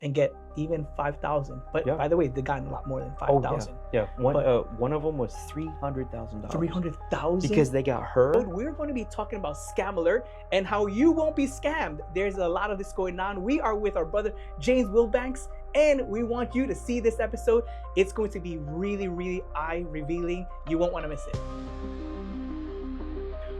and get even 5,000. But Yeah. by the way, they got a lot more than Oh, 5,000. yeah. One But one of them was $300,000 300,000. because they got her. But we're going to be talking about Scam Alert and how you won't be scammed. There's a lot of this going on. We are with our brother James Wilbanks, and we want you to see this episode. It's going to be really, really eye-revealing. You won't want to miss it.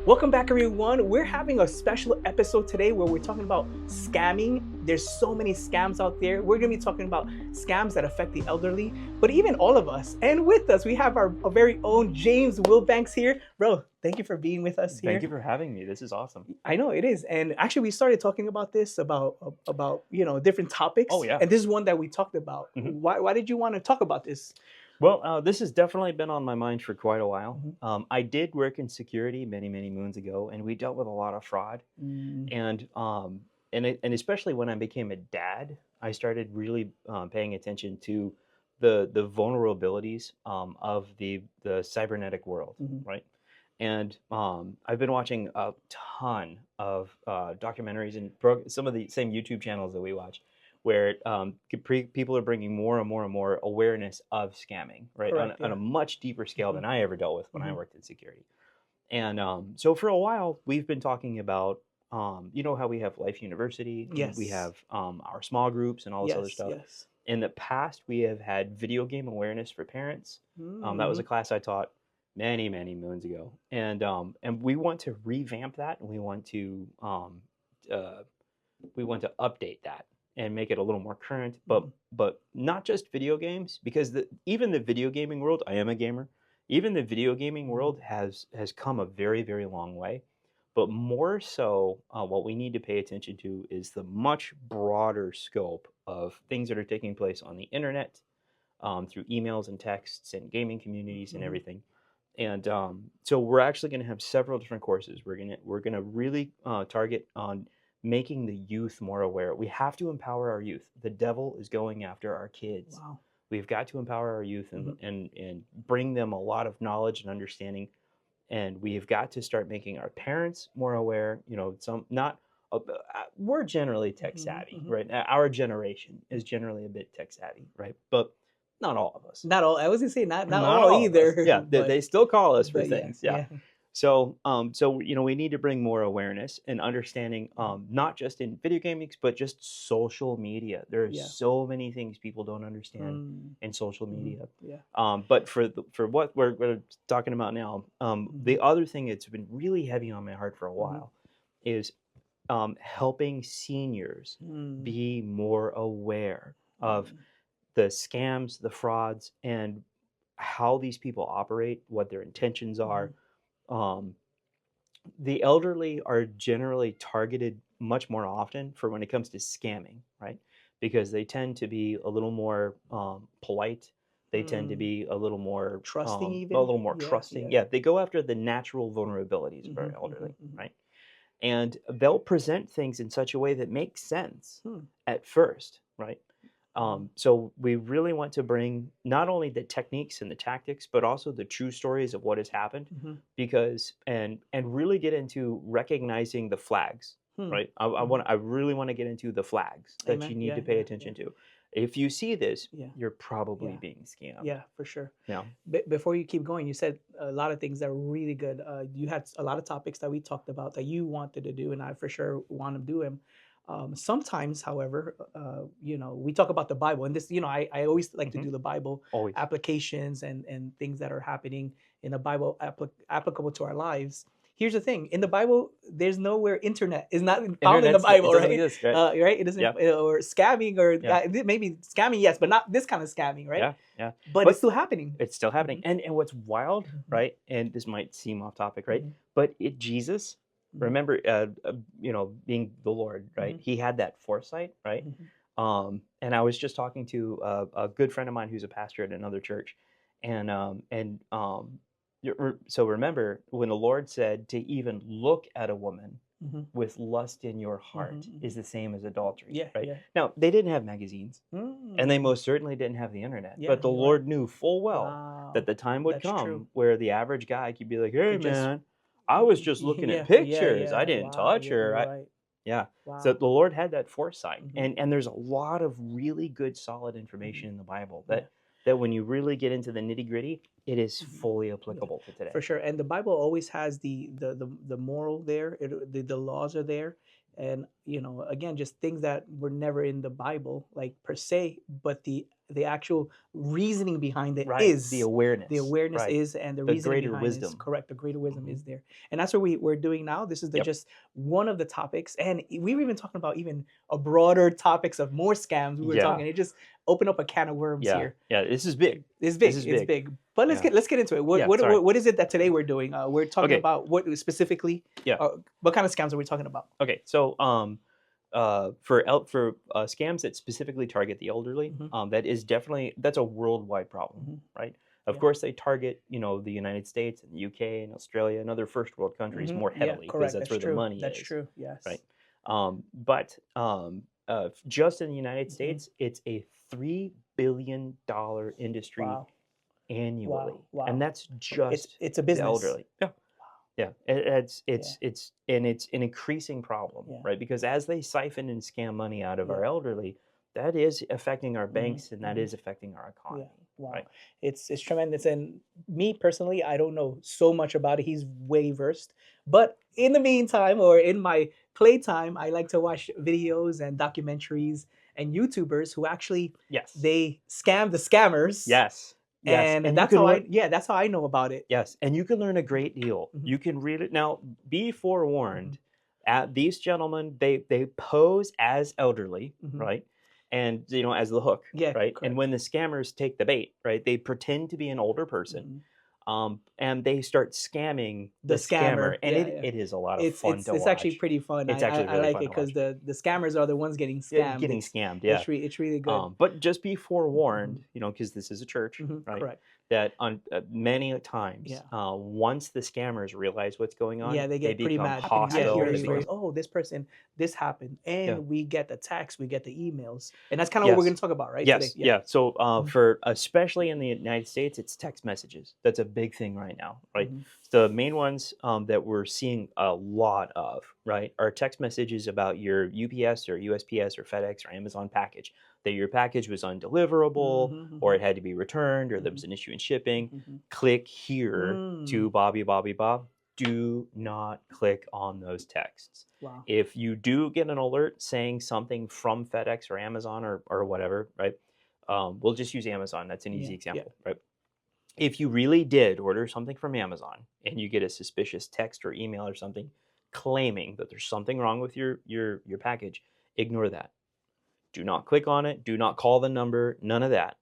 Welcome back, everyone. We're having a special episode today where we're talking about scamming. There's so many scams out there. We're going to be talking about scams that affect the elderly, but even all of us. And with us, we have our very own James Wilbanks here. Bro, thank you for being with us here. Thank you for having me. This is awesome. I know it is. And actually, we started talking about this, about different topics. Oh, yeah. And this is one that we talked about. Mhm. Why did you want to talk about this? Well, this has definitely been on my mind for quite a while. Mhm. I did work in security many, many moons ago, and we dealt with a lot of fraud. Mm, And especially when I became a dad, I started really paying attention to the vulnerabilities of the cybernetic world, Mhm. right? And I've been watching a ton of documentaries and some of the same YouTube channels that we watch, where people are bringing more and more and more awareness of scamming, right? Correct, On a yeah. much deeper scale than I ever dealt with when I Mhm. worked in security. And so for a while, we've been talking about, you know, how we have Life University, and we Yes. have our small groups and all this other Yes, stuff. yes. In the past, we have had video game awareness for parents. That was a Mhm. class I taught many, many moons ago, and we want to revamp that, and uh, we want to update that and make it a little more current, Mhm. but not just video games, because even the video gaming world, I am a gamer. Even the video gaming world has come a very, very long way. But more so, what we need to pay attention to is the much broader scope of things that are taking place on the internet, through emails and texts and gaming communities and Mhm. everything. And so we're actually going to have several different courses. We're gonna really target on making the youth more aware. We have to empower our youth. The devil is going after our kids. Wow. We've got to empower our youth and Mhm. and bring them a lot of knowledge and understanding. And we have got to start making our parents more aware. You know, some not. We're generally tech Mhm. savvy, Mhm. right? Our generation is generally a bit tech savvy, right? But not all of us. Not all. I was gonna say not Not all all of us. either. Yeah, they still call us for But yeah, things. Yeah. yeah. So, you know, we need to bring more awareness and understanding, not just in video gaming, but just social media. There are Yeah. so many things people don't understand Mm, in social mhm. media. Yeah. But for what we're talking about now, the Mhm. other thing that's been really heavy on my heart for a Mhm. while is helping seniors Mm, be more aware of mm, the scams, the frauds, and how these people operate, what their intentions are. mhm. Um, the elderly are generally targeted much more often for when it comes to scamming, right? Because they tend to be a little more polite. They tend to Mm. be Trusting a even? little more Yeah, trusting. yeah. Yeah, they go after the natural vulnerabilities of our Mhm, elderly, mhm, mhm. right? And they'll present things in such a way that makes sense Hmm. at first, right? Mhm. So we really want to bring not only the techniques and the tactics, but also the true stories of what has happened, Mhm. because and really get into recognizing the flags, Hmm. right? Mhm. I really want to get into the flags that you Amen. need Yeah, to pay yeah, yeah, attention to. If you see this, yeah, you're probably yeah, being scammed. yeah, for sure. Yeah. Before you keep going, you said a lot of things that were really good. You had a lot of topics that we talked about that you wanted to do, and I for sure want to do them. Sometimes, however, we talk about the Bible, and this, I always like to Hmm. do the Bible Always. applications and things that are happening in the Bible applicable to our lives. Here's the thing: in the Bible, there's nowhere internet is not found in the It Bible, doesn't right? exist, right? Right? It doesn't, Yeah. or scamming, or Yeah. maybe scamming, yes, but not this kind of scamming, right? Yeah. Yeah. But it's But still happening. it's still happening. Mhm, And what's wild, mhm, right? And this might seem off topic, right? mhm, But Jesus, mhm, remember, you know, being the Lord, right? mhm, He had that foresight, right? mhm, And I was just talking to a good friend of mine who's a pastor at another church, and so remember when the Lord said to even look at a woman mhm, with lust in your mhm, heart is mhm. the same as adultery, Yeah, right? yeah. Now they didn't have magazines. And they Mm, most certainly didn't have the internet. yeah, But the you're right. Lord knew full well that Wow, the time would that's true. come where the average guy could be like, hey, Could just, man, I was just looking at yeah, yeah, pictures. I yeah. didn't Wow, touch yeah, her. you're right. Yeah. Wow. So the Lord had that foresight, Mhm. and there's a lot of really good, solid information in the Bible Yeah. that when you really get into the nitty gritty, it is Mhm. fully Yeah, applicable to today. for sure. And the Bible always has the moral there. The laws are there, and again, just things that were never in the Bible, like per se, but the actual reasoning behind it Right. is. The The awareness. awareness Right. is, and the The reasoning greater behind is wisdom. correct. The greater wisdom Mhm. is there, and that's what we're doing now. This is Yep. just one of the topics, and we were even talking about even a broader topics of more scams. We were Yeah. talking. It just opened up a can of worms Yeah. here. Yeah. This is big. It's This big. is It's big. big. But Yeah. let's get into it. Yeah, sorry. What is it that today we're doing? We're talking Okay. about what specifically. Yeah. What kind of scams are we talking about? Okay. So for scams that specifically target the elderly, Mhm. that's a worldwide problem, Mhm. right? Of Yeah. course, they target the United States and the UK and Australia and other first world countries Mhm. more Yeah, heavily because correct. that's That's where the true. money That's is, true. Yes. right? But just in the United Mhm. States, it's a $3 billion industry Wow. annually, Wow. and that's just It's a the business. elderly. Yeah. Yeah, it's an increasing problem, Yeah. right? Because as they siphon and scam money out of our Yeah. elderly, that is affecting our Mhm. banks and that Mhm. is affecting our economy, Wow. right? It's tremendous. And me personally, I don't know so much about it. He's way versed. But in the meantime, or in my playtime, I like to watch videos and documentaries and YouTubers who actually Yes. they scam the scammers. Yes. Yes. And you that's can how learn, that's how I know about it. yes, and you can learn a great deal. Mhm. You can read it now. Be forewarned. At these gentlemen, they pose as elderly, Mhm. right? And as the hook, Yeah, right? correct. And when the scammers take the bait, right, they pretend to be an older person. Mhm. And they start scamming The the scammer, scammer. and Yeah, it is a lot of It's fun to it's actually watch. pretty fun. It's actually I really like fun it to because watch. the scammers are the ones getting Yeah, scammed. getting scammed, yeah. It's really good. But just be forewarned, because this is a church, Mhm. right? Correct. That on many times, Yeah. once the scammers realize what's going on, Yeah, they they get pretty become mad. Yeah, hostile. here They is where become oh, this person, this happened, yeah. and we get the text, we get the emails, and that's kind of what we're Yes. going to talk about, right? Yes, Today. yeah. So Mhm. for especially in the United States, it's text messages. That's a big thing right now, right? Mhm. The main ones that we're seeing a lot of, right, are text messages about your UPS or USPS or FedEx or Amazon package, that your package was undeliverable Mhm. or it had to be returned or there Mhm. was an issue in shipping. Mhm. Click here Mm. to Bobby Bob. Do not click on those texts. Wow. If you do get an alert saying something from FedEx or Amazon or whatever, right? We'll just use Amazon. That's an easy Yeah. example, right? If you really did order something from Amazon and you get a suspicious text or email or something claiming that there's something wrong with your package, ignore that. Do not click on it. Do not call the number. None of that.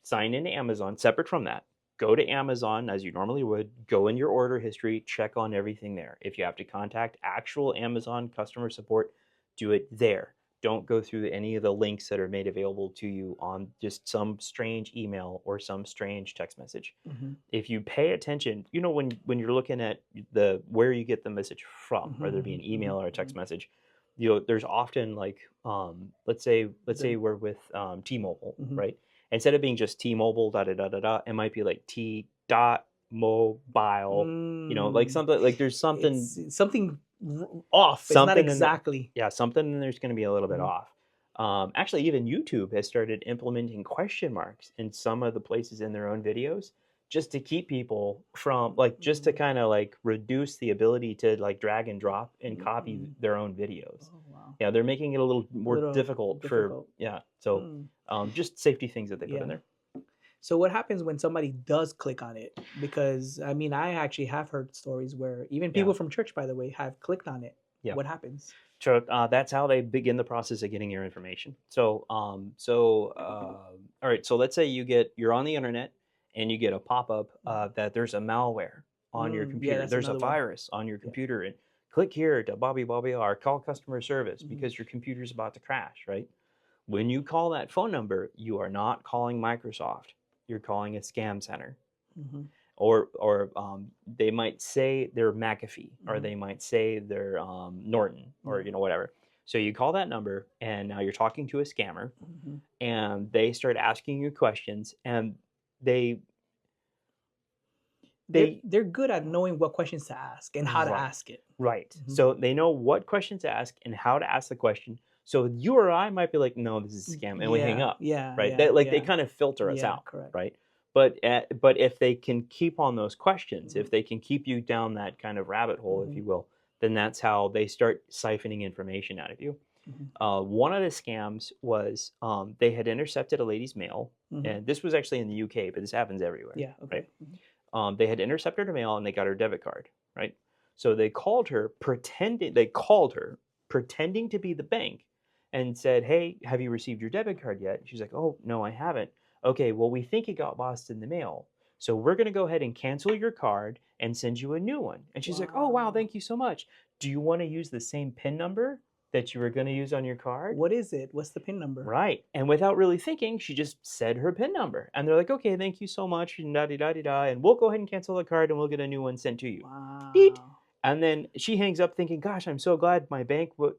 Sign into Amazon. Separate from that, go to Amazon as you normally would. Go in your order history. Check on everything there. If you have to contact actual Amazon customer support, do it there. Don't go through any of the links that are made available to you on just some strange email or some strange text message. Mhm. If you pay attention, when you're looking at the where you get the message from, whether it be an email or a text message, there's often like let's say we're with T-Mobile, Mhm. right? Instead of being just T-Mobile it might be like T dot mobile, like something like there's something It's something off. It's not something in the, exactly. yeah, something in there's going to be a little bit Mhm. off. Actually, even YouTube has started implementing question marks in some of the places in their own videos, just to keep people from just to Mhm. kind of like reduce the ability to like drag and drop and copy Mhm. their own videos. Oh wow. Yeah, they're making it a little more Little difficult for, difficult. yeah. So Mm. just safety things that they put in Yeah. there. So what happens when somebody does click on it? Because I mean, I actually have heard stories where even people Yeah. from church, by the way, have clicked on it. Yeah. What happens? So that's how they begin the process of getting your information. So, all right. So let's say you're on the internet and you get a pop up that there's a malware on your Yeah, computer. that's There's a another one. virus on your Yeah. computer, and click here to Bobby or call customer service Mhm. because your computer's about to crash. Right? When you call that phone number, you are not calling Microsoft. You're calling a scam center. Mhm. Or they might say they're McAfee, or Mhm. they might say they're Norton, or Yeah. whatever. So you call that number, and now you're talking to a scammer, Mhm. and they start asking you questions, and they they're good at knowing what questions to ask and how to Right. ask it. Right. Mhm. So they know what question to ask and how to ask the question. So you or I might be like, no, this is a scam, and we hang Yeah, up. yeah, Right. yeah, They yeah, kind of filter us yeah, out. correct. Right. But if they can keep on those questions, Mhm. if they can keep you down that kind of rabbit hole, if Mhm. you will, then that's how they start siphoning information out of you. Mhm. One of the scams was they had intercepted a lady's mail, Mhm. and this was actually in the UK, but this happens everywhere. Yeah, okay. Right? They had intercepted her mail and they got her debit card. Right? So they called her pretending to be the bank and said, "Hey, have you received your debit card yet?" She's like, "Oh, no, I haven't." Okay, well, we think it got lost in the mail. So we're going to go ahead and cancel your card and send you a new one. And she's like, "Oh, wow, Wow. thank you so much. Do you want to use the same PIN number that you were going to use on your card?" What is it? What's the PIN number? Right. And without really thinking, she just said her PIN number. And they're like, "Okay, thank you so much. And da da da da. And we'll go ahead and cancel the card and we'll get a new one sent to you." Beep. Wow. And then she hangs up thinking, "Gosh, I'm so glad my bank would."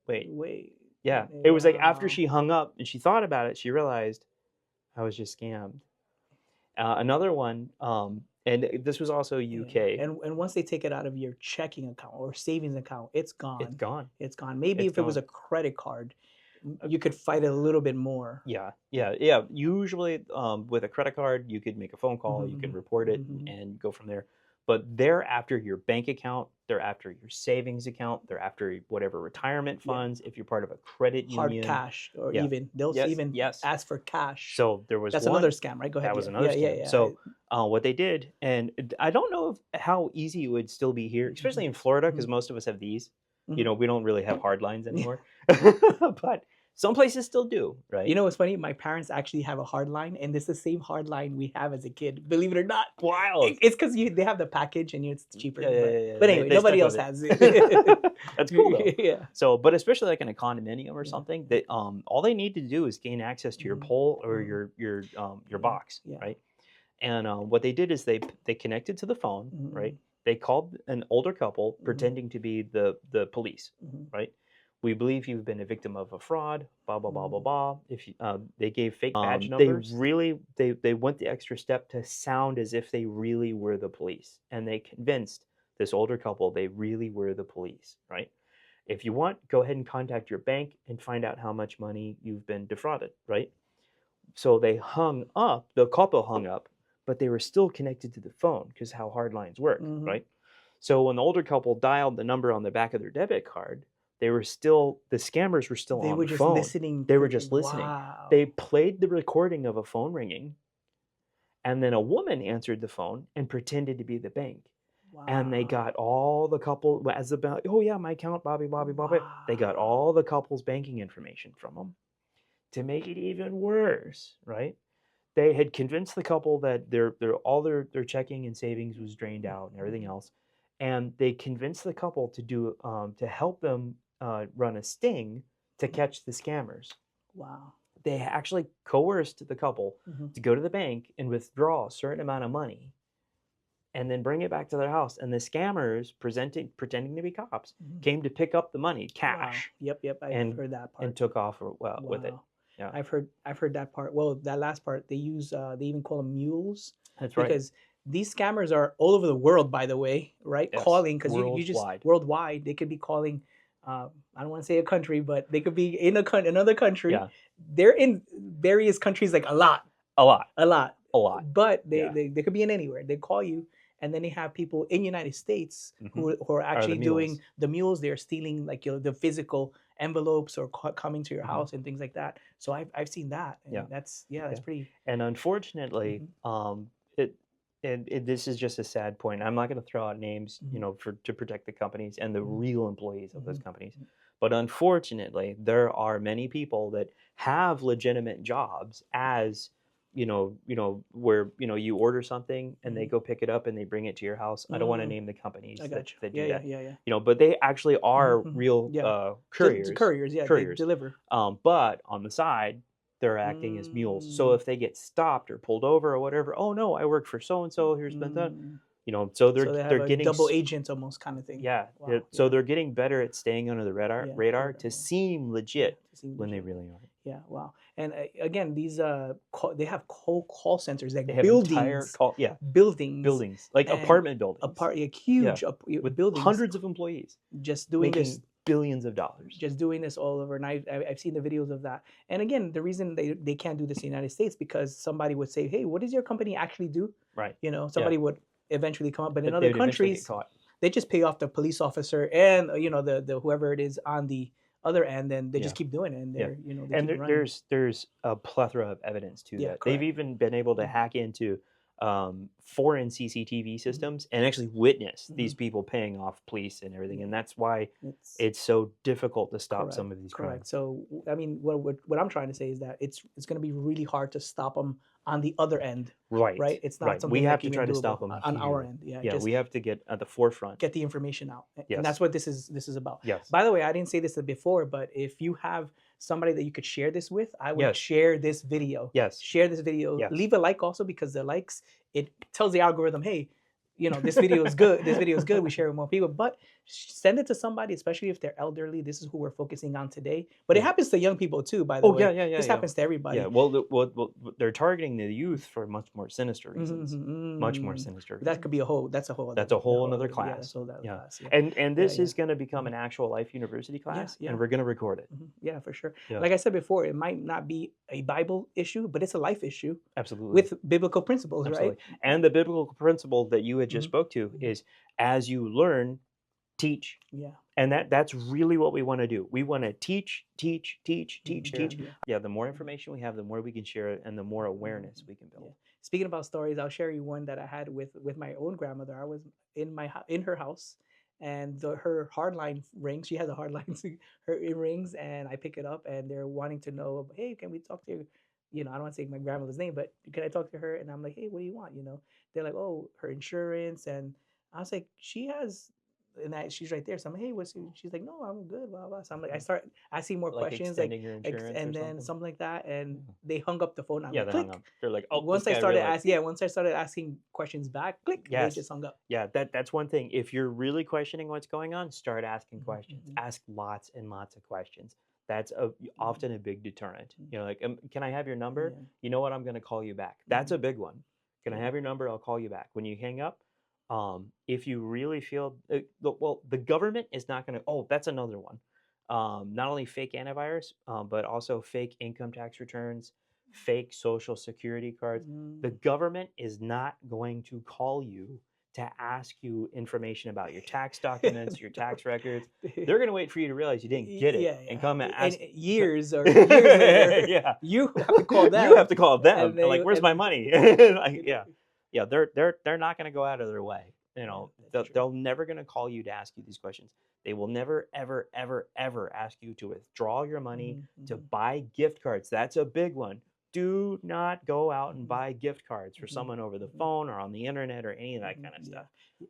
Wait. Wait. Yeah. It was like after Wow. she hung up and she thought about it, she realized I was just scammed. Another one, and this was also Yeah. UK. And once they take it out of your checking account or savings account, it's gone. It's gone. It's gone. Maybe It's if it was a gone. credit card, you could fight it a little bit more. Yeah. Usually, with a credit card, you could make a phone call, you could report it, and go from there. But they're after your bank account, they're after your savings account, they're after whatever retirement Yeah. funds. If you're part of a credit Hard union, cash, or Yeah. even they'll Yes, even yes. ask for cash. So there was That's one. another scam, right? Go ahead. That was Yeah, another yeah, scam. yeah. So what they did, and I don't know how easy it would still be here, especially in Florida, because most of us have these. You know, we don't really have hard lines anymore, but some places still do, right? You know what's funny? My parents actually have a hard line, and it's the same hard line we have as a kid. Believe it or not. Wild. It's because they have the package and it's cheaper. Yeah. But anyway, They nobody stuck else with has it. it. That's cool though. Yeah. So, but especially like in a condominium or Yeah. something, that all they need to do is gain access to your pole or your box, Yeah. right? And what they did is they connected to the phone, right? They called an older couple pretending to be the police, right? "We believe you've been a victim of a fraud, blah blah blah blah blah." If you, they gave fake badge numbers, they went the extra step to sound as if they really were the police, and they convinced this older couple they really were the police, right? "If you want, go ahead and contact your bank and find out how much money you've been defrauded," right? So they hung up, the couple hung up, but they were still connected to the phone because how hard lines work, right? So when the older couple dialed the number on the back of their debit card, the scammers were still They on were the just phone. listening. They were just listening. Wow. They played the recording of a phone ringing, and then a woman answered the phone and pretended to be the bank. And they got all the couple, as about, "Oh yeah, my account, Bobby. They got all the couple's banking information from them. To make it even worse, right? They had convinced the couple that their checking and savings was drained out and everything else, and they convinced the couple to do to help them run a sting to catch the scammers. Wow. They actually coerced the couple to go to the bank and withdraw a certain amount of money, and then bring it back to their house. And the scammers, pretending to be cops, came to pick up the money, cash. Wow. Yep. I've heard that part. And took off with it. Yeah. I've heard that part. Well, that last part they use. They even call them mules. That's right. Because these scammers are all over the world, by the way, right? Yes. Calling, because you just worldwide. They could be calling. I don't want to say a country, but they could be in another country. Yeah. They're in various countries, like a lot. But they could be in anywhere. They call you. And then they have people in United States who are actually doing the mules. They're stealing like the physical envelopes or coming to your house and things like that. So I've seen that. And that's pretty. And unfortunately, this is just a sad point. I'm not going to throw out names, to protect the companies and the real employees of those companies. But unfortunately, there are many people that have legitimate jobs as where you order something and they go pick it up and they bring it to your house. I don't want to name the companies that do that. Yeah. But they actually are real couriers. Couriers, they deliver. But on the side, they're acting as mules. So if they get stopped or pulled over or whatever, "Oh no, I work for so and so. Here's been done." So they're getting double agents almost kind of thing. Yeah. Wow. So they're getting better at staying under the radar to seem legit when they really aren't. Yeah, wow. And again, these they have call centers, like They have entire buildings, buildings, like and apartment buildings, like huge with buildings, hundreds of employees just doing making this, billions of dollars. just doing this all over. And I've seen the videos of that. And again, the reason they can't do this in the United States, because somebody would say, hey, what does your company actually do? Right. You know, somebody would eventually come up. But in But other they'd eventually get countries, caught. they just pay off the police officer and the whoever it is on the other end, and they just keep doing it, and they're they And keep running. there's a plethora of evidence to that. correct. They've even been able to hack into foreign CCTV systems and actually witness these people paying off police and everything, and that's why it's so difficult to stop some of these correct. crimes. So I mean, what I'm trying to say is that it's going to be really hard to stop them on the other end. Right. It's not something we have like to try to even stop doable them on our here. end. Yeah, just we have to get at the forefront. get the information out, Yes. and that's what this is about. Yes. By the way, I didn't say this before, but if you have somebody that you could share this with, I would Yes. share this video. Yes. Share this video. Yes. Leave a like also, because the likes, it tells the algorithm, hey, this video is good. This video is good. We share it with more people. But send it to somebody, especially if they're elderly. This is who we're focusing on today. But it happens to young people too, by the way. Yeah. This happens to everybody. Yeah. Well, they're targeting the youth for much more sinister reasons. Much more sinister. That could be a whole. That's a whole. That's a whole another class. Yeah, that's a whole other class. Yeah. And this is going to become an actual life university class, and we're going to record it. Yeah, for sure. Yeah. Like I said before, it might not be a Bible issue, but it's a life issue. Absolutely. With biblical principles, Absolutely. right? And the biblical principle that you had just spoke to is, as you learn, teach. Yeah. And that's really what we want to do. We want to teach. Yeah, the more information we have, the more we can share it, and the more awareness we can build. Yeah. Speaking about stories, I'll share you one that I had with my own grandmother. I was in her house, and her hardline rings. She has a hardline, it rings, and I pick it up, and they're wanting to know, hey, can we talk to I don't want to say my grandmother's name, but can I talk to her? And I'm like, hey, what do you want? They're like, oh, her insurance. And I was like, she has, and she's right there. So I'm like, hey, she's like, no, I'm good, blah, blah. So I'm like, I start asking more questions, extending your insurance and or then something like that. And they hung up the phone. I'm yeah, like, they hung up. They're like, oh, once I started asking questions back, click, they just hung up. Yeah, that's one thing. If you're really questioning what's going on, start asking questions. Ask lots and lots of questions. That's often a big deterrent. Like, can I have your number? Yeah. You know what? I'm going to call you back. That's a big one. Can I have your number? I'll call you back. When you hang up, if you really feel, the government is not going to, that's another one. Not only fake antivirus, but also fake income tax returns, fake social security cards. The government is not going to call you to ask you information about your tax documents, your tax records. They're going to wait for you to realize you didn't get it and come and ask. And years later, yeah, you have to call them. You have to call them. And they- like, where's and- my money? Yeah. They're not going to go out of their way. They're never going to call you to ask you these questions. They will never, ever, ever, ever ask you to withdraw your money, to buy gift cards. That's a big one. Do not go out and buy gift cards for someone over the phone or on the internet or any of that kind of stuff.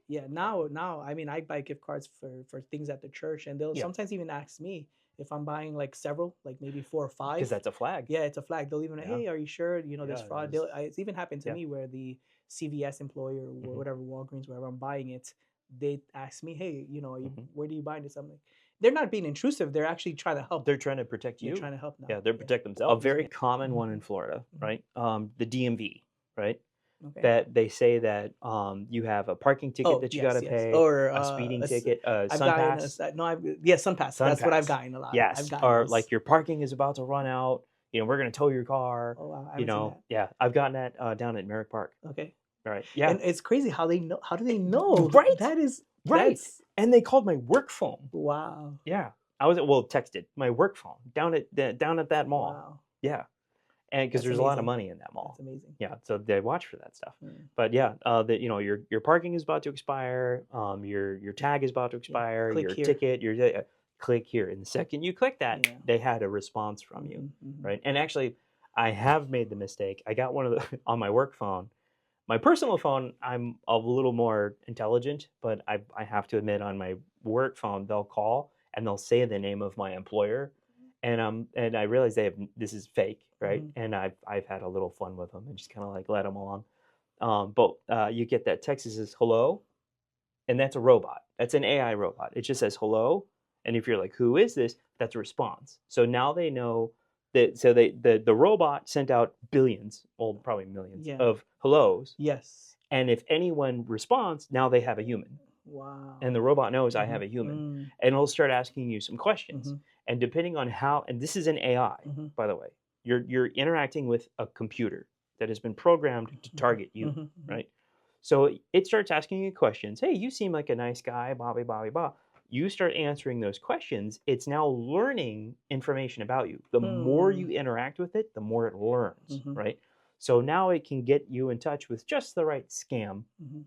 Yeah. Now, I mean, I buy gift cards for things at the church, and they'll sometimes even ask me if I'm buying like several, like maybe 4 or 5. Because that's a flag. Yeah, it's a flag. They'll even, hey, are you sure? There's fraud. It's even happened to me where the CVS employee or whatever, Walgreens, wherever I'm buying it, they ask me, hey, where do you buy this? I'm like, they're not being intrusive. They're actually trying to help. They're trying to protect you. They're trying to help now. Yeah, they're protect themselves. A very common one in Florida, right? The DMV, right? Okay. That they say that you have a parking ticket that you got to pay, or a speeding ticket, SunPass. SunPass. That's what I've gotten a lot. Yes, or like your parking is about to run out. We're going to tow your car. Oh, wow. I haven't seen that. Yeah, I've gotten that down at Merrick Park. Okay. Right. Yeah. And it's crazy how they know. How do they know? Right. That is right. And they called my work phone. Wow. Yeah. I was texted my work phone down at that mall. Wow. Yeah. And because there's a lot of money in that mall. That's amazing. Yeah. So they watch for that stuff. But yeah, your parking is about to expire. Your tag is about to expire. Your ticket. Click here. And the second you click that, they had a response from you, right? And actually, I have made the mistake. I got one of the on my work phone. My personal phone, I'm a little more intelligent, but I have to admit, on my work phone, they'll call and they'll say the name of my employer, and I realize this is fake, right? And I've had a little fun with them and just kind of like let them along. But you get that text that says hello, and that's a robot. That's an AI robot. It just says hello, and if you're like, who is this? That's a response. So now they know So the robot sent out billions, well, probably millions Yeah. of hellos, Yes. and if anyone responds, now they have a human, Wow. and the robot knows I have a human, Mm. and it'll start asking you some questions, Mhm. and depending on how, and this is an AI, Mhm. by the way, you're interacting with a computer that has been programmed to target you, Mhm. right? So it starts asking you questions. Hey, you seem like a nice guy, blah blah blah blah. You start answering those questions. It's now learning information about you. The more you interact with it, the more it learns, Mhm. right? So now it can get you in touch with just the right scam Mhm.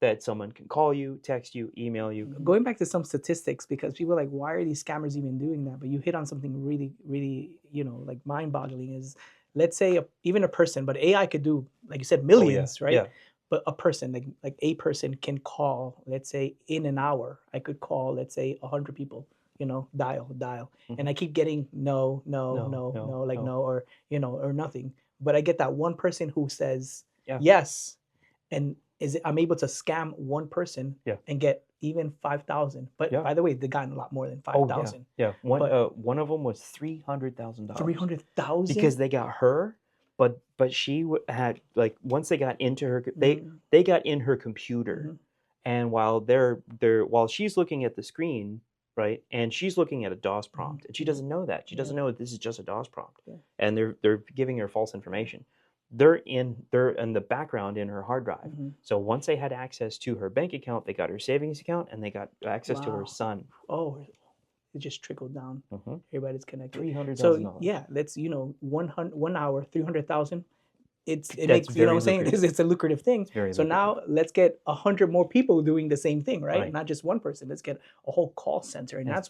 that someone can call you, text you, email you. Going back to some statistics, because people are like, why are these scammers even doing that? But you hit on something really, really, like mind-boggling. Is, let's say even a person, but AI could do, like you said, Oh yeah, millions, right? yeah. But a person, like a person can call, let's say in an hour, I could call, let's say 100 people, dial, and Mhm. I keep getting no, no, No, no, no, no, like no. no, or nothing. But I get that one person who says Yeah, yes, and I'm able to scam one person yeah, and get even 5,000. But yeah. by the way, they got a lot more than Oh yeah, 5,000. yeah. But One of them was $300,000 because 300,000. they got her, but she had, like, once they got into her, Mm-hmm. they got in her computer, Mm-hmm. and while she's looking at the screen, right, and she's looking at a DOS prompt, and she doesn't know that. She Yeah. doesn't know that this is just a DOS prompt, Yeah. and they're giving her false information. They're in the background in her hard drive. Mm-hmm. So once they had access to her bank account, they got her savings account, and they got access to her Wow. son. Oh, it just trickled down. Mhm. Everybody's connected. So $300,000. yeah, let's 1 hour, 300,000. It That's makes, what very I'm saying, lucrative. it's a lucrative thing. It's very So lucrative. now let's get 100 more people doing the same thing, right? Right. Not just one person. Let's get a whole call center, and Yes.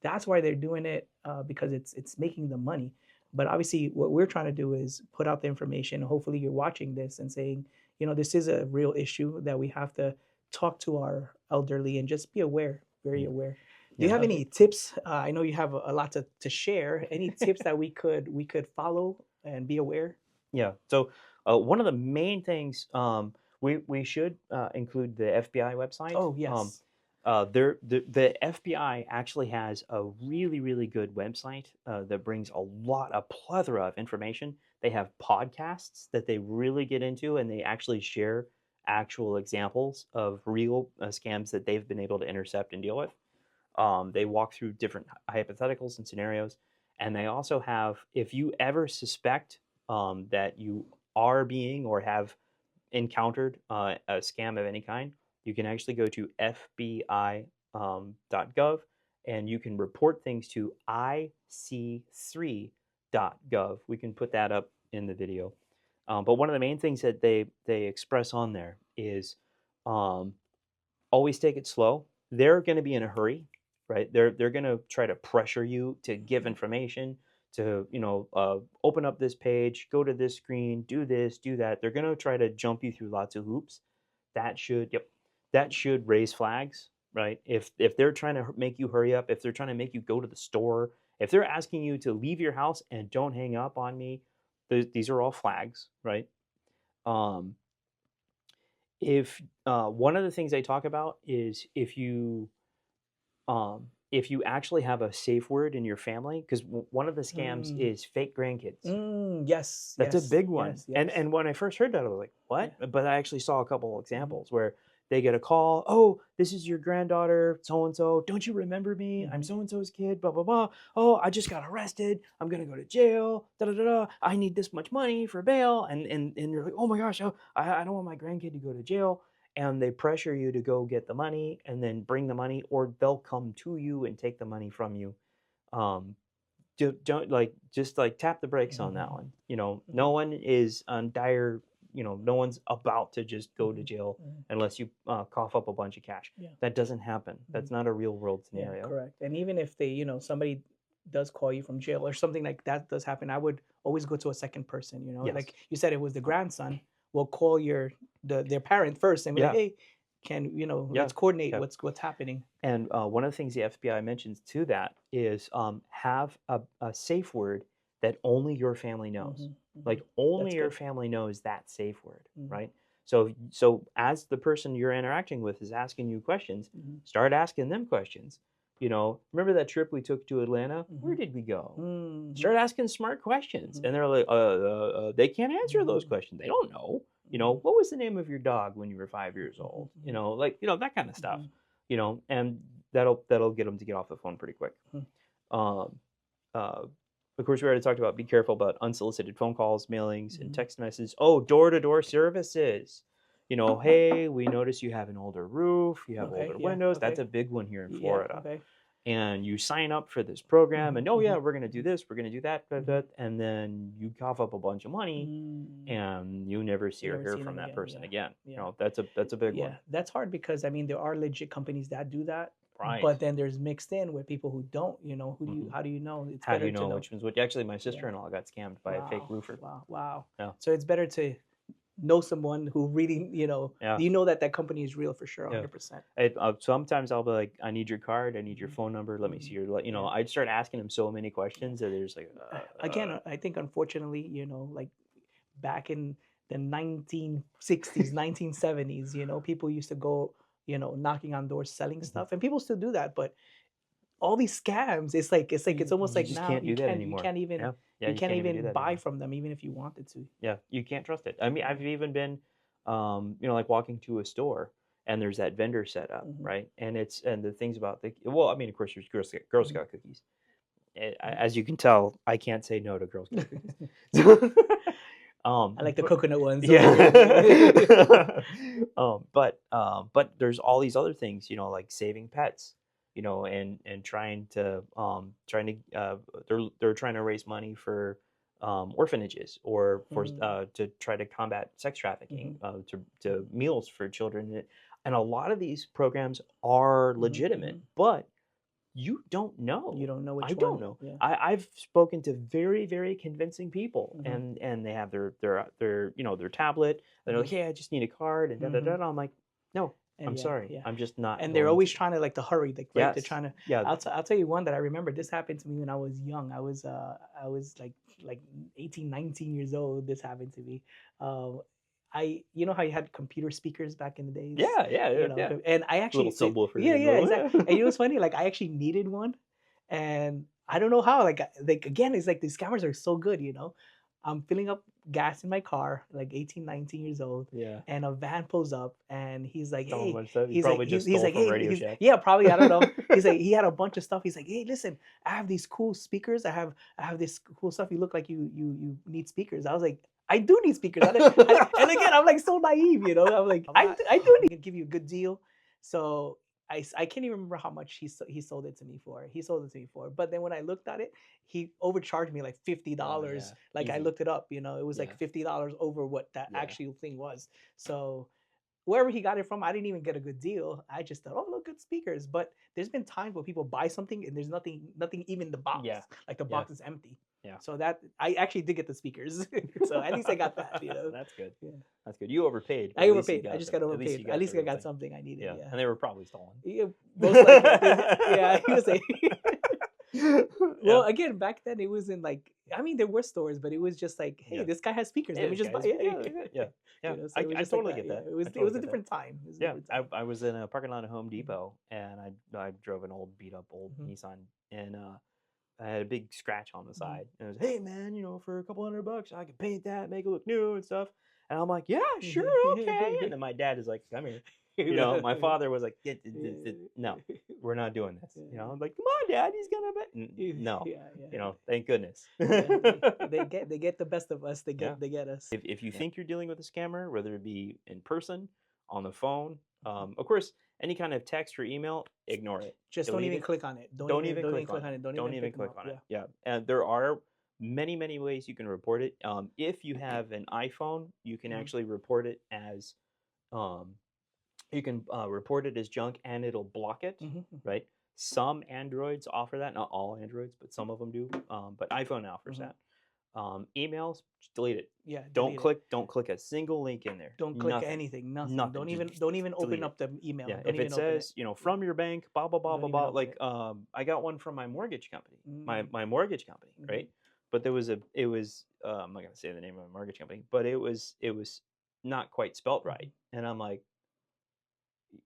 that's why they're doing it, because it's making them money. But obviously, what we're trying to do is put out the information. Hopefully, you're watching this and saying, this is a real issue that we have to talk to our elderly and just be aware, very Yeah. aware. Do you Yeah. have any tips? I know you have a lot to share. Any tips that we could follow and be aware? Yeah. So one of the main things, we should include the FBI website. Oh yes. The FBI actually has a really really good website that brings a plethora of information. They have podcasts that they really get into, and they actually share actual examples of real scams that they've been able to intercept and deal with. They walk through different hypotheticals and scenarios, and they also have, if you ever suspect that you are being or have encountered a scam of any kind, you can actually go to FBI.gov, and you can report things to IC3.gov. We can put that up in the video. But one of the main things that they express on there is, um, always take it slow. They're going to be in a hurry, right? They're going to try to pressure you to give information, to open up this page, go to this screen, do this, do that. They're going to try to jump you through lots of hoops. That should raise flags, right? If they're trying to make you hurry up, if they're trying to make you go to the store, if they're asking you to leave your house and don't hang up on me, these are all flags, right? Um, if One of the things they talk about is, if you actually have a safe word in your family, because one of the scams Mm. is fake grandkids. Yes. That's a Yes. big one. Yes. Yes. And when I first heard that, I was like, what? Yeah. But I actually saw a couple examples where they get a call. Oh, this is your granddaughter, so and so. Don't you remember me? I'm so and so's kid. Blah blah blah. Oh, I just got arrested. I'm gonna go to jail. Da da da da. I need this much money for bail. And you're like, oh my gosh, oh, I don't want my grandkid to go to jail. And they pressure you to go get the money and then bring the money, or they'll come to you and take the money from you. Um, don't just tap the brakes on that one. No one is on dire. No one's about to just go to jail unless you cough up a bunch of cash. Yeah. That doesn't happen. That's not a real world Yeah, scenario. correct. And even if they, somebody does call you from jail or something like that does happen, I would always go to a second person. Yes. Like you said, it was the grandson. We'll call their parent first and be like, Yeah. hey, can Yeah. let's coordinate Yeah. what's happening. And one of the things the FBI mentions to that is, have a safe word that only your family knows. Like only That's your good. family knows that safe word, right? So as the person you're interacting with is asking you questions, start asking them questions. You know, remember that trip we took to Atlanta? Where Mhm. did we go? Mhm. Start asking smart questions, Mhm. and they're like, they can't answer those Mhm. questions. They don't know. You know, Mhm. what was the name of your dog when you were 5 years Mhm. old? You Mhm. know, like that kind of stuff. Mhm. You know, and that'll get them to get off the phone pretty quick. Mhm. Um, uh, of course, we already talked about be careful about unsolicited phone calls, mailings, and Mhm. text messages. Oh, door-to-door services. You know, hey, we notice you have an older roof, you have Okay. older Yeah. windows. That's Okay. a big one here in Yeah. Florida. Okay. And you sign up for this program, Mhm. and oh yeah, Mhm. we're gonna do Mhm. this, we're gonna do that, Mhm. and then you cough up a bunch of money, Mm. and you never see You or never hear see from them that again. person Yeah. again. You Yeah. know, that's a big one. Yeah. That's hard because I mean there are legit companies that do that, Right. but then there's mixed in with people who don't. You know, who do you? Hmm. How do you know? It's How do better you to know know. which one's which? Actually, my Yeah. sister-in-law got scammed by a fake Wow. roofer. Wow. Wow. Yeah. So it's better to know someone who really, Yeah. you know that that company is real for sure, Yeah. 100%. Sometimes I'll be like, I need your card, I need your Mhm. phone number, let me see Mhm. your, you know, Yeah. I'd start asking him so many Yeah. questions that there's like, Again, I think unfortunately, like back in the 1960s, 1970s, people used to go, knocking on doors selling Mhm. stuff, and people still do that, but all these scams, it's almost You like just now can't do that anymore. Yeah. Yeah. you You can't can't even do even that buy anymore. from them even if you wanted to. Yeah, you can't trust it. I mean, Yeah. I've even been, you know, like walking to a store and there's that vendor set up, Hmm. right? And the things about well, I mean, of course, there's Girl Hmm. Scout cookies. As you can tell, I can't say no to Girl Scout cookies. Hmm. I like the But coconut ones. Those are good. yeah. But there's all these other things, you know, like saving pets, you know, and they're trying to raise money for orphanages or for Mm. to try to combat sex trafficking, Mhm. to meals for children, and a lot of these programs are Mhm. legitimate, Mhm. but you don't You know. don't know I which don't one. know. Yeah. I've spoken to very, very convincing people, Mhm. and they have their you know their tablet. They're like, Mhm. hey, I just need a card, and da da da. Mhm. da." I'm like, no, And I'm yeah, sorry, yeah. I'm just not And they're going to. always trying to like to hurry, like right. They're Yes, trying to. yeah, I'll tell you one that I remember. This happened to me when I was young. I was like 18, 19 years old. This happened to me. Um, you know how you had computer speakers back in the days, yeah, yeah, yeah, yeah. and I Little actually, subwoofer yeah, and yeah, little. exactly. And you know what's funny? Like I actually needed one, and I don't know how. Like again, it's like these scammers are so good. I'm filling up gas in my car, like 18, 19 years old, Yeah, and a van pulls up, and he's like, so "Hey," much stuff. You probably just he's stole like, from "Hey," Radio Shack. yeah, probably, I don't know. He's like, he had a bunch of stuff. He's like, "Hey, listen, I have these cool speakers. I have this cool stuff. You look like you need speakers." I was like, "I do need speakers." And again, I'm like so naive, I'm like, I'm not. I do need to give you a good deal." So I can't even remember how much he sold it to me for. He sold it to me for. But then when I looked at it, he overcharged me like fifty Oh dollars. yeah, Like I easy. looked it up, it was like Yeah, $50 over what that yeah, actual thing was. So wherever he got it from, I didn't even get a good deal. I just thought, oh, look, good speakers. But there's been times where people buy something and there's nothing even in the box. yeah, Like the yeah, box is empty. yeah. So that I actually did get the speakers. So at least I got that. That's good. Yeah. That's good. You overpaid, but I at least you overpaid. I got just them. got At least overpaid. you At got the least I real got thing. something I needed. Yeah, Yeah. and they were probably stolen. Yeah, most likely. I think, yeah, he was like, well, Yeah, again, back then it wasn't like, I mean, there were stores, but it was just like, hey, yeah. this guy has speakers. Hey, Let me this just buy guy's it. yeah, yeah, yeah. So it was I just like totally that. get Yeah, that. I it totally was a get that. different time. It was a Yeah, different time. I was in a parking lot of Home Mhm. Depot, and I drove an old beat up old Mhm. Nissan, and I had a big scratch on the Mhm. side, and it was, hey man, you know, for a couple $100, I can paint that, make it look new and stuff. And I'm like, yeah, sure, okay. And then my dad is like, come here. You know, my father was like, no, we're not doing this. You know, I'm like, come on, Dad, he's gonna bet. No, Yeah, yeah, you know, thank goodness. yeah. They get the best of us. Yeah. They get us. If you Yeah. think you're dealing with a scammer, whether it be in person, on the phone, of course, any kind of text or email, ignore it, Just don't delete even it. click on it. Don't even Don't even click click on on it. it. Don't Don't even even pick them click up. on it. Yeah. Yeah, and there are many ways you can report it. If you have an iPhone, you can Mhm. actually report it as um, you can report it as junk, and it'll block it. Mhm. Right? Some Androids offer that. Not all Androids, but some of them do. But iPhone offers Mhm. that. Emails, just delete it. Yeah. Don't Delete it. click. Don't click a single link in there. Don't click Nothing. anything. Nothing. Nothing. Just Don't even delete open it. up the email. Yeah. Don't If it even open it. says, you know, Yeah. from your bank, blah blah blah Don't blah even blah. open Like it. I got one from my mortgage company. My Mm. my mortgage company, Mhm. right? But there was it was I'm not gonna say the name of my mortgage company, but it was not quite spelt right. Mhm. And I'm like,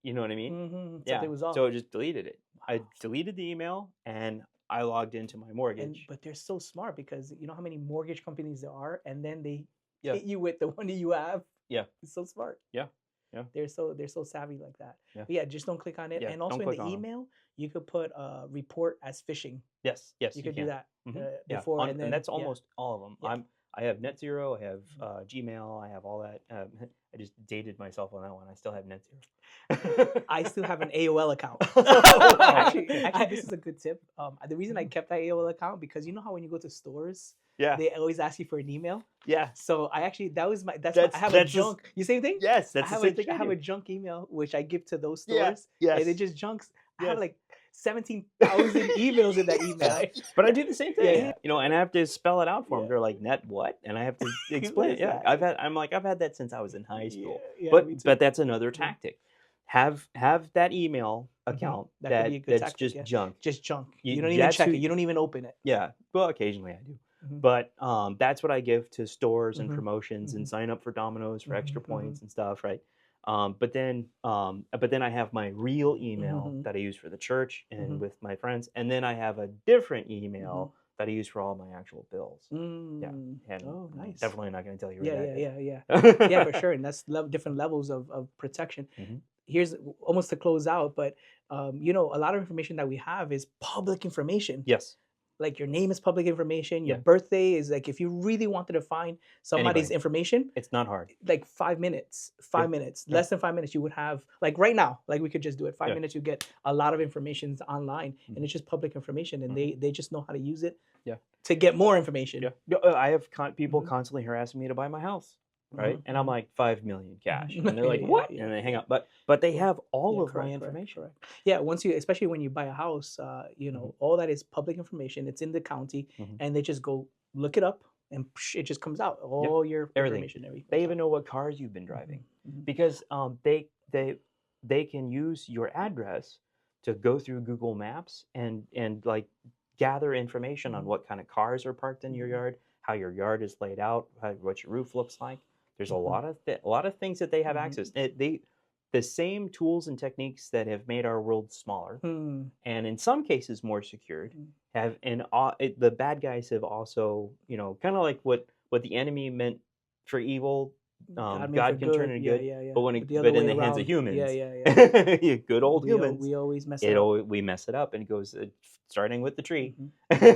You know what I mean? Mm-hmm. Yeah. Something was off. So I just deleted it. I deleted the email and I logged into my mortgage. But they're so smart because you know how many mortgage companies there are, and then they Yeah. hit you with the one that you have. Yeah. It's so smart. Yeah. Yeah. They're so savvy like that. Yeah. But yeah, just don't click on it. Yeah, And also don't in click the on 'em. email, you could put report as phishing. Yes. You could do can. that Yeah. before, and then that's yeah. almost all of them. Yeah. I have NetZero. I have Gmail. I have all that. I just dated myself on that one. I still have NetZero. I still have an AOL account. Oh, actually, this is a good tip. The reason I kept that AOL account because you know how when you go to stores, Yeah. they always ask you for an email. Yeah. So I actually I That's- have a that's junk. You same thing? Yes. I That's the have same thing. I have a junk email which I give to those Yeah, stores. yes. And it just junks. I have Yes. like 17,000 emails in that email. But I do the same thing. Yeah. You know, and I have to spell it out for them. Yeah. They're like, net what? And I have to explain it. is Yeah. that? I've had that since I was in high school. Yeah, but me too. but that's another tactic. Have that email account That could be a good that's tactic, just yeah. junk. Just junk. You- You don't even that's check who- it. You don't even open it. Yeah. Well, occasionally I do. Mhm. But that's what I give to stores and Mhm. promotions and Mhm. sign up for Domino's for extra Mhm, points and stuff, right? But then I have my real email Mhm. that I use for the church and Mhm. with my friends, and then I have a different email that I use for all my actual bills. Mm. And Oh, nice. definitely not going to tell you. Yeah, where that yeah, is. yeah, for sure. And that's different levels of protection. Mhm. Here's almost to close out, but you know, a lot of information that we have is public information. Yes. Like your name is public information. Your Yeah. birthday is like if you really wanted to find somebody's Anybody. information, It's not hard. like 5 minutes, Yeah. less than 5 minutes, you would have like right now, like we could just do it. 5 Yeah. minutes, you get a lot of information online, Mhm. and it's just public information, and they just know how to use it. Yeah. To get more information. Yeah. I have people Mhm. constantly harassing me to buy my house. Right, Mhm, and I'm mhm. like 5 million cash, Mhm. and they're like, Yeah, "What?" yeah, And they hang up. But they have all Yeah, of my correct, information. correct. Yeah, once you, especially when you buy a house, you know, all that is public information. It's in the county, Mhm. and they just go look it up, and it just comes out. All your Everything. information, everything. They even know what cars you've been driving Mhm. because they can use your address to go through Google Maps and like gather information on Mhm. what kind of cars are parked in your Mhm. yard, how your yard is laid out, what your roof looks like. There's a Mhm. lot of things that they have Mhm. access. The same tools and techniques that have made our world smaller Hmm. and in some cases more secured Mm. have the bad guys have also, you know, kind of like what the enemy meant for evil, made God for can turn it good, Yeah, yeah. but the other in way the hands of around. humans, Yeah, yeah, yeah. good old humans, We always mess it up. we mess it up and it goes starting with the tree. Mhm.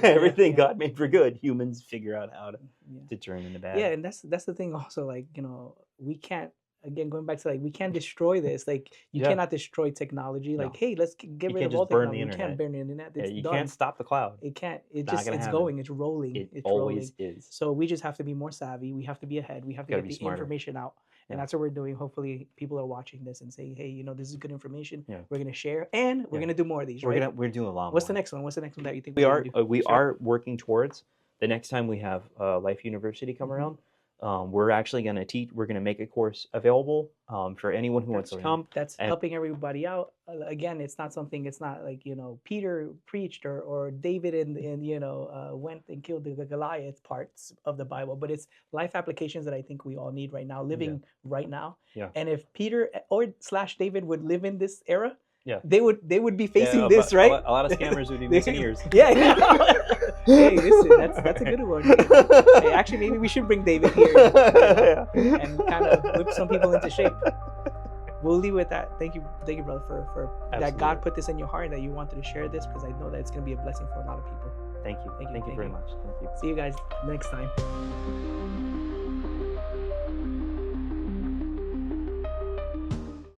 Everything yeah. God made for good, humans figure out how Yeah. to turn into bad. Yeah, and that's the thing also, like, you know, we can't, again, going back to like, we can't destroy this. Like, you Yeah. cannot destroy technology. No. Like, hey, let's get You rid can't of all just burn the technology. You can't internet. burn the internet. Yeah, It's you done. can't stop the cloud. It can't. Not gonna It's happen. going. It's rolling. It It's always rolling. is. So we just have to be more savvy. We have to be ahead. We have to Gotta get be the smarter. information out. And Yeah. that's what we're doing. Hopefully people are watching this and saying, hey, you know, this is good information. Yeah. We're gonna share, and we're Yeah. gonna do more of these, We're right? doing a lot. What's the more. next one? What's the next one that you think We we're are gonna do? we Sure. are working towards the next time we have Life University come Mhm. around. We're actually going to teach. We're going to make a course available for anyone who wants to come. That's and- helping everybody out. Again, it's not something. It's not like, you know, Peter preached or David and you know went and killed the Goliath parts of the Bible, but it's life applications that I think we all need right now, living right now. Yeah. And if Peter or / David would live in this era, Yeah. they would be facing Yeah, this, but right? A lot of scammers would be missing ears. Yeah. Hey, listen, that's a good one. Hey, actually, maybe we should bring David here and kind of whip some people into shape. We'll leave with that. Thank you, brother, for that God Absolutely. put this in your heart, that you wanted to share this, because I know that it's going to be a blessing for a lot of people. Thank you. Thank you, Thank you thank very you. much. Thank you. See you guys next time.